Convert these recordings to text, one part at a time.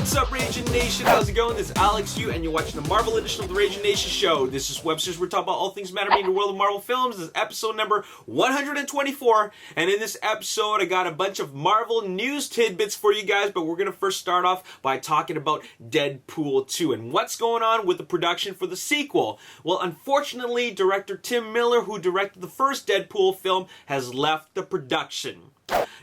What's up, Ragin Nation? How's it going? This is Alex Yu, and you're watching the Marvel edition of the Ragin Nation show. This is Webster's. We're talking about all things matter in the world of Marvel films. This is episode number 124, and in this episode, I got a bunch of Marvel news tidbits for you guys, but we're going to first start off by talking about Deadpool 2 and what's going on with the production for the sequel. Well, unfortunately, director Tim Miller, who directed the first Deadpool film, has left the production.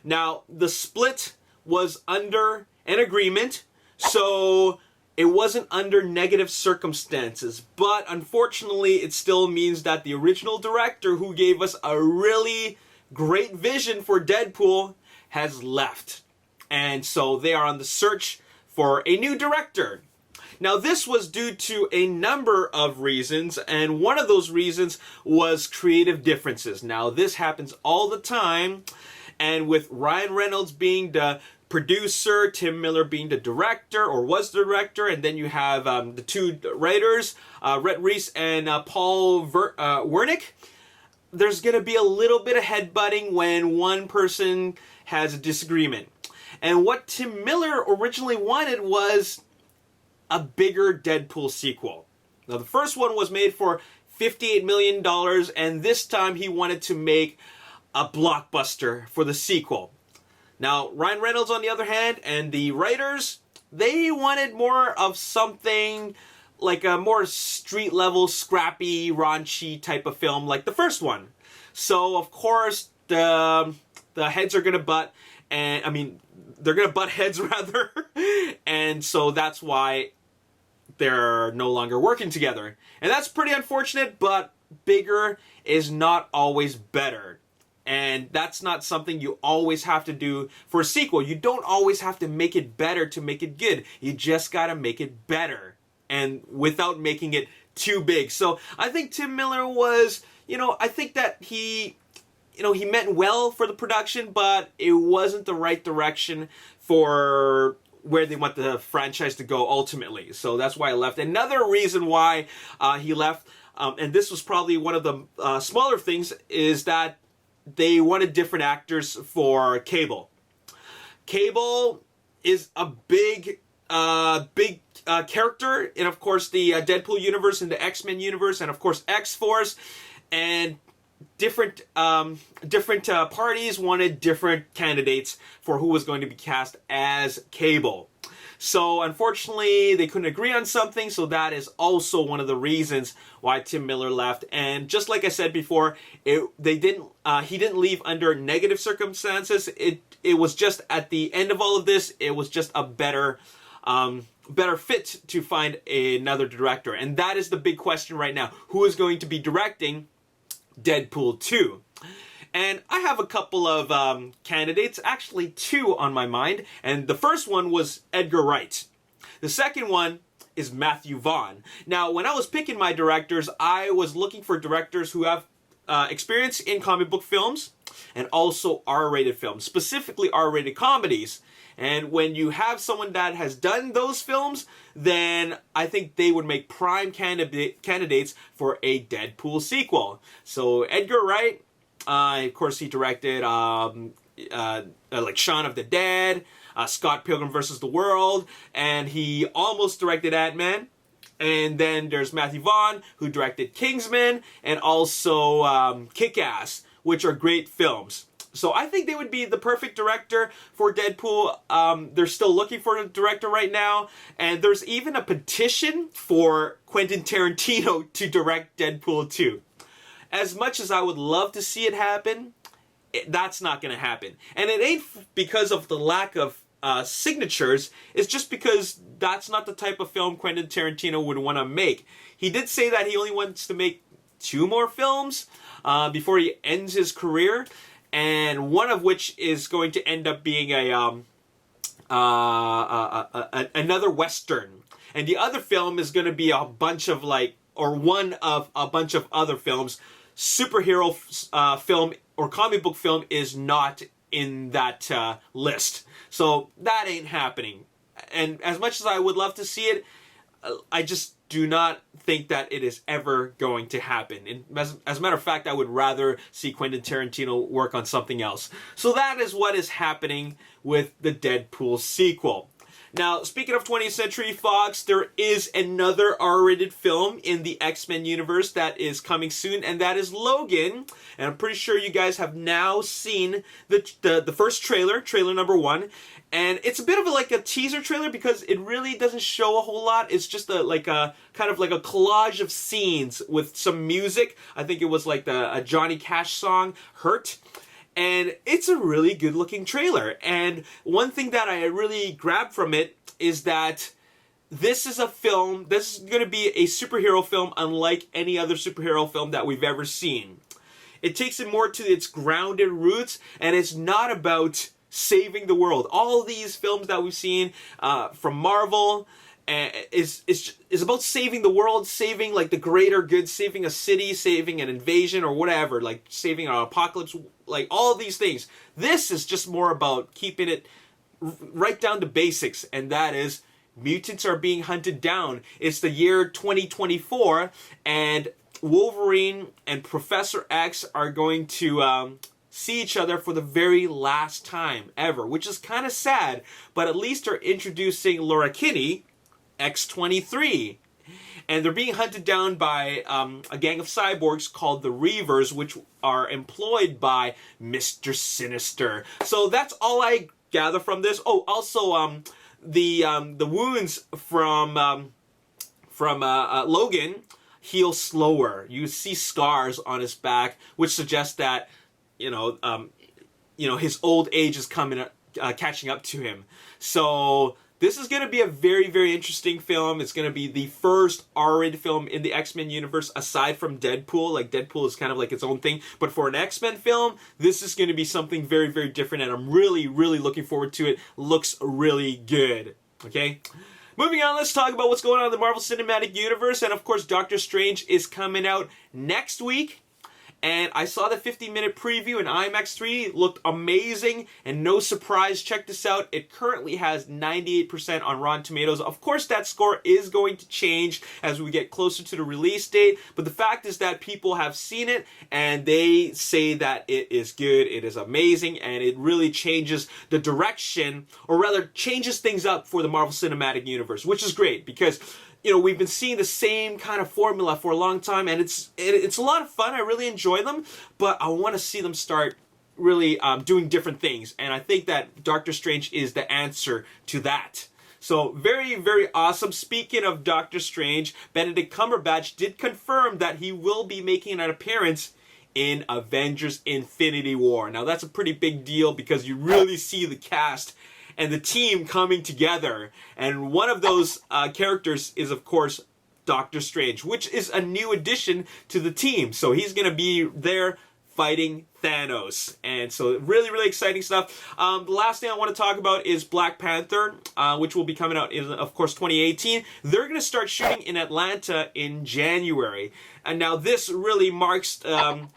Now, the split was under an agreement, so it wasn't under negative circumstances, but unfortunately it still means that the original director who gave us a really great vision for Deadpool has left, and so they are on the search for a new director. Now, this was due to a number of reasons, and one of those reasons was creative differences. Now, this happens all the time, and with Ryan Reynolds being the producer, Tim Miller being the director, or was the director, and then you have the two writers, Rhett Reese and Paul Wernick. There's going to be a little bit of headbutting when one person has a disagreement. And what Tim Miller originally wanted was a bigger Deadpool sequel. Now, the first one was made for $58 million, and this time he wanted to make a blockbuster for the sequel. Now, Ryan Reynolds, on the other hand, and the writers, they wanted more of something like a more street-level, scrappy, raunchy type of film like the first one. So, of course, the heads are going to butt, and, I mean, they're going to butt heads, rather, and so that's why they're no longer working together. And that's pretty unfortunate, but bigger is not always better. And that's not something you always have to do for a sequel. You don't always have to make it better to make it good. You just gotta make it better, and without making it too big. So I think Tim Miller was, I think that he meant well for the production, but it wasn't the right direction for where they want the franchise to go ultimately. So that's why I left. Another reason why he left, and this was probably one of the smaller things, is that they wanted different actors for Cable. Cable is a big character in, of course, the Deadpool universe and the X-Men universe, and of course X-Force, and different parties wanted different candidates for who was going to be cast as Cable. So, unfortunately, they couldn't agree on something, so that is also one of the reasons why Tim Miller left. And just like I said before, he didn't leave under negative circumstances. It was just at the end of all of this, it was just a better fit to find another director. And that is the big question right now. Who is going to be directing Deadpool 2? And I have a couple of candidates, actually two on my mind. And the first one was Edgar Wright. The second one is Matthew Vaughn. Now, when I was picking my directors, I was looking for directors who have experience in comic book films and also R-rated films, specifically R-rated comedies. And when you have someone that has done those films, then I think they would make prime candidates for a Deadpool sequel. So Edgar Wright, of course, he directed like Shaun of the Dead, Scott Pilgrim vs. the World, and he almost directed Ant-Man. And then there's Matthew Vaughn, who directed Kingsman, and also Kick-Ass, which are great films. So I think they would be the perfect director for Deadpool. They're still looking for a director right now, and there's even a petition for Quentin Tarantino to direct Deadpool 2. As much as I would love to see it happen, that's not going to happen. And it ain't because of the lack of signatures. It's just because that's not the type of film Quentin Tarantino would want to make. He did say that he only wants to make 2 more films before he ends his career, and one of which is going to end up being another Western. And the other film is going to be a bunch of one of a bunch of other films. Superhero film or comic book film is not in that list. So that ain't happening. And as much as I would love to see it, I just do not think that it is ever going to happen. And as a matter of fact, I would rather see Quentin Tarantino work on something else. So that is what is happening with the Deadpool sequel. Now, speaking of 20th Century Fox, there is another R-rated film in the X-Men universe that is coming soon, and that is Logan. And I'm pretty sure you guys have now seen the first trailer number 1. And it's a bit of like a teaser trailer because it really doesn't show a whole lot. It's just kind of like a collage of scenes with some music. I think it was like a Johnny Cash song, Hurt. And it's a really good looking trailer. And one thing that I really grabbed from it is that this is a film, this is going to be a superhero film unlike any other superhero film that we've ever seen. It takes it more to its grounded roots, and it's not about saving the world. All these films that we've seen from Marvel is about saving the world, saving like the greater good, saving a city, saving an invasion or whatever, like saving an apocalypse, like all these things. This is just more about keeping it right down to basics, and that is mutants are being hunted down. It's the year 2024, and Wolverine and Professor X are going to see each other for the very last time ever, which is kind of sad, but at least they're introducing Laura Kinney, X-23. And they're being hunted down by a gang of cyborgs called the Reavers, which are employed by Mr. Sinister. So that's all I gather from this. Oh, also, the wounds from Logan heal slower. You see scars on his back, which suggests that his old age is catching up to him. So this is going to be a very, very interesting film. It's going to be the first R-rated film in the X-Men universe aside from Deadpool. Like, Deadpool is kind of like its own thing. But for an X-Men film, this is going to be something very, very different. And I'm really, really looking forward to it. Looks really good. Okay? Moving on, let's talk about what's going on in the Marvel Cinematic Universe. And of course, Doctor Strange is coming out next week. And I saw the 50-minute preview in IMAX 3. It looked amazing, and no surprise, check this out. It currently has 98% on Rotten Tomatoes. Of course, that score is going to change as we get closer to the release date, but the fact is that people have seen it, and they say that it is good, it is amazing, and it really changes the direction, or rather, changes things up for the Marvel Cinematic Universe, which is great, because we've been seeing the same kind of formula for a long time, and it's a lot of fun. I really enjoy them, but I want to see them start really doing different things, and I think that Doctor Strange is the answer to that. So very, very awesome. Speaking of Doctor Strange, Benedict Cumberbatch did confirm that he will be making an appearance in Avengers Infinity War. Now that's a pretty big deal because you really see the cast and the team coming together. And one of those characters is, of course, Doctor Strange, which is a new addition to the team. So he's going to be there fighting Thanos. And so really, really exciting stuff. The last thing I want to talk about is Black Panther, which will be coming out in, of course, 2018. They're going to start shooting in Atlanta in January. And now this really marks, I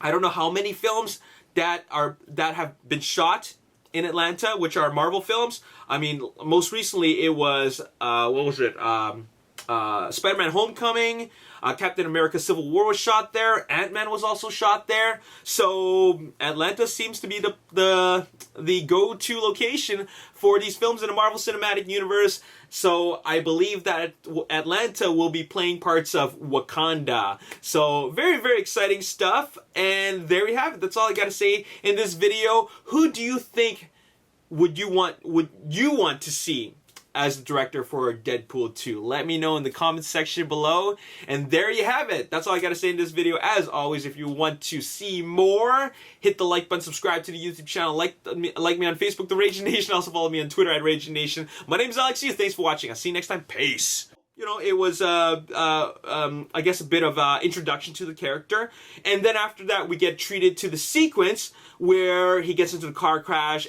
don't know how many films that have been shot in Atlanta, which are Marvel films. I mean, most recently it was, Spider-Man Homecoming, Captain America Civil War was shot there, Ant-Man was also shot there. So Atlanta seems to be the go-to location for these films in the Marvel Cinematic Universe. So I believe that Atlanta will be playing parts of Wakanda. So very, very exciting stuff. And there we have it. That's all I got to say in this video. Who do you think would you want to see as the director for Deadpool 2? Let me know in the comments section below. And there you have it. That's all I got to say in this video. As always, if you want to see more, hit the like button, subscribe to the YouTube channel, like me on Facebook, The Ragin Nation. Also follow me on Twitter at Ragin Nation. My name is Alex Yu. Thanks for watching. I'll see you next time. Peace. It was, I guess, a bit of introduction to the character. And then after that, we get treated to the sequence where he gets into the car crash